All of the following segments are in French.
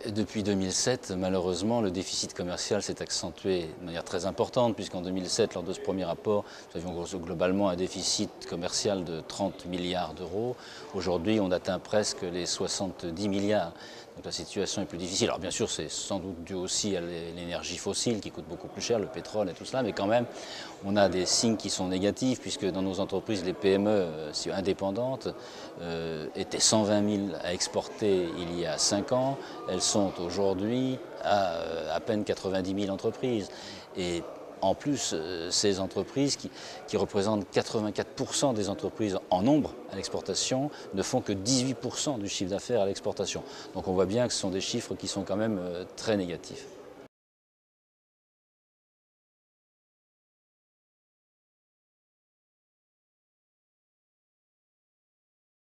Depuis 2007, malheureusement, le déficit commercial s'est accentué de manière très importante, puisqu'en 2007, lors de ce premier rapport, nous avions globalement un déficit commercial de 30 milliards d'euros. Aujourd'hui, on atteint presque les 70 milliards. Donc la situation est plus difficile. Alors bien sûr, c'est sans doute dû aussi à l'énergie fossile qui coûte beaucoup plus cher, le pétrole et tout cela, mais quand même, on a des signes qui sont négatifs, puisque dans nos entreprises, les PME indépendantes étaient 120 000 à exporter il y a 5 ans. Elles sont aujourd'hui à peine 90 000 entreprises. Et en plus, ces entreprises qui représentent 84% des entreprises en nombre à l'exportation ne font que 18% du chiffre d'affaires à l'exportation. Donc on voit bien que ce sont des chiffres qui sont quand même très négatifs.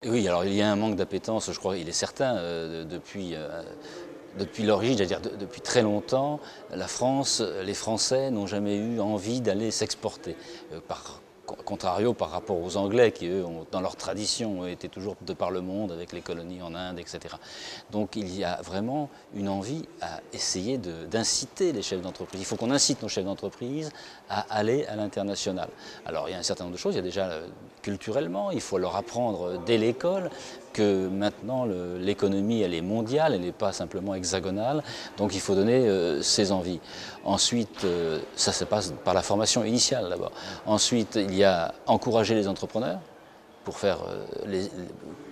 Et oui, alors il y a un manque d'appétence, je crois, il est certain, depuis l'origine, c'est-à-dire depuis très longtemps, la France, les Français n'ont jamais eu envie d'aller s'exporter. Par contrario par rapport aux Anglais qui, eux, dans leur tradition, ont été toujours de par le monde avec les colonies en Inde, etc. Donc il y a vraiment une envie à essayer d'inciter les chefs d'entreprise. Il faut qu'on incite nos chefs d'entreprise à aller à l'international. Alors il y a un certain nombre de choses. Il y a déjà culturellement, il faut leur apprendre dès l'école que maintenant l'économie elle est mondiale, elle n'est pas simplement hexagonale, donc il faut donner ses envies. Ensuite, ça se passe par la formation initiale d'abord. Ensuite, il y a encourager les entrepreneurs pour faire,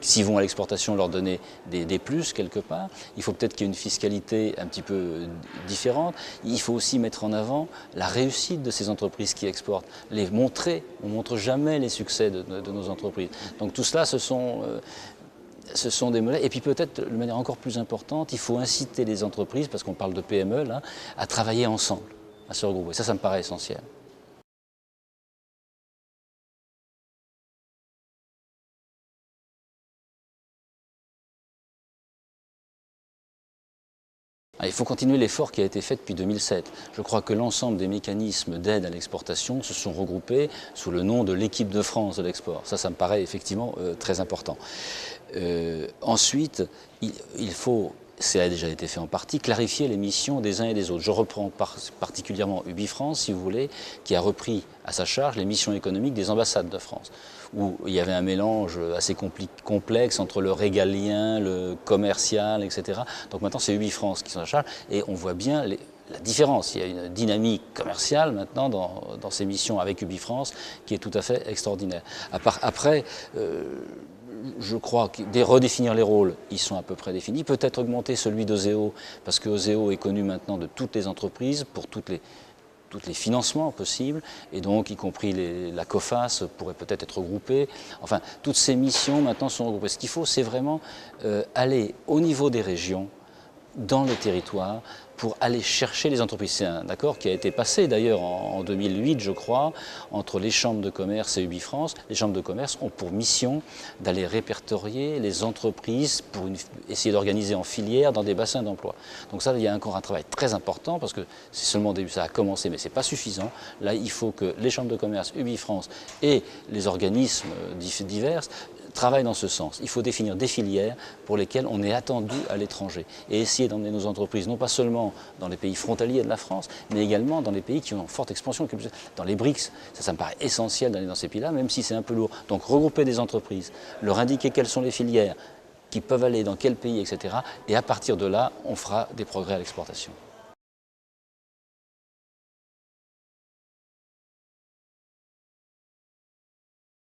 s'ils vont à l'exportation, leur donner des plus quelque part. Il faut peut-être qu'il y ait une fiscalité un petit peu différente. Il faut aussi mettre en avant la réussite de ces entreprises qui exportent, les montrer. On ne montre jamais les succès de nos entreprises. Donc tout cela, ce sont des modèles. Et puis peut-être, de manière encore plus importante, il faut inciter les entreprises, parce qu'on parle de PME là, à travailler ensemble, à se regrouper. Ça me paraît essentiel. Il faut continuer l'effort qui a été fait depuis 2007. Je crois que l'ensemble des mécanismes d'aide à l'exportation se sont regroupés sous le nom de l'équipe de France de l'export. Ça me paraît effectivement très important. Ensuite, il faut, ça a déjà été fait en partie, clarifier les missions des uns et des autres. Je reprends particulièrement UbiFrance, si vous voulez, qui a repris à sa charge les missions économiques des ambassades de France, où il y avait un mélange assez complexe entre le régalien, le commercial, etc. Donc maintenant, c'est UbiFrance qui s'en charge, et on voit bien la différence. Il y a une dynamique commerciale maintenant dans ces missions avec UbiFrance qui est tout à fait extraordinaire. Après, je crois que redéfinir les rôles, ils sont à peu près définis. Peut-être augmenter celui d'Oseo, parce que Oseo est connu maintenant de toutes les entreprises, pour tous les financements possibles, et donc y compris la COFAS pourrait peut-être être regroupée. Enfin, toutes ces missions maintenant sont regroupées. Ce qu'il faut, c'est vraiment aller au niveau des régions, dans les territoires, pour aller chercher les entreprises. C'est un accord qui a été passé d'ailleurs en 2008, je crois, entre les chambres de commerce et UbiFrance. Les chambres de commerce ont pour mission d'aller répertorier les entreprises pour essayer d'organiser en filière dans des bassins d'emploi. Donc ça, il y a encore un travail très important, parce que c'est seulement au début, ça a commencé, mais ce n'est pas suffisant. Là, il faut que les chambres de commerce, UbiFrance et les organismes divers travaillent dans ce sens. Il faut définir des filières pour lesquelles on est attendu à l'étranger et essayer d'emmener nos entreprises, non pas seulement dans les pays frontaliers de la France, mais également dans les pays qui ont une forte expansion, dans les BRICS. Ça me paraît essentiel d'aller dans ces pays-là, même si c'est un peu lourd. Donc regrouper des entreprises, leur indiquer quelles sont les filières qui peuvent aller dans quel pays, etc. Et à partir de là, on fera des progrès à l'exportation.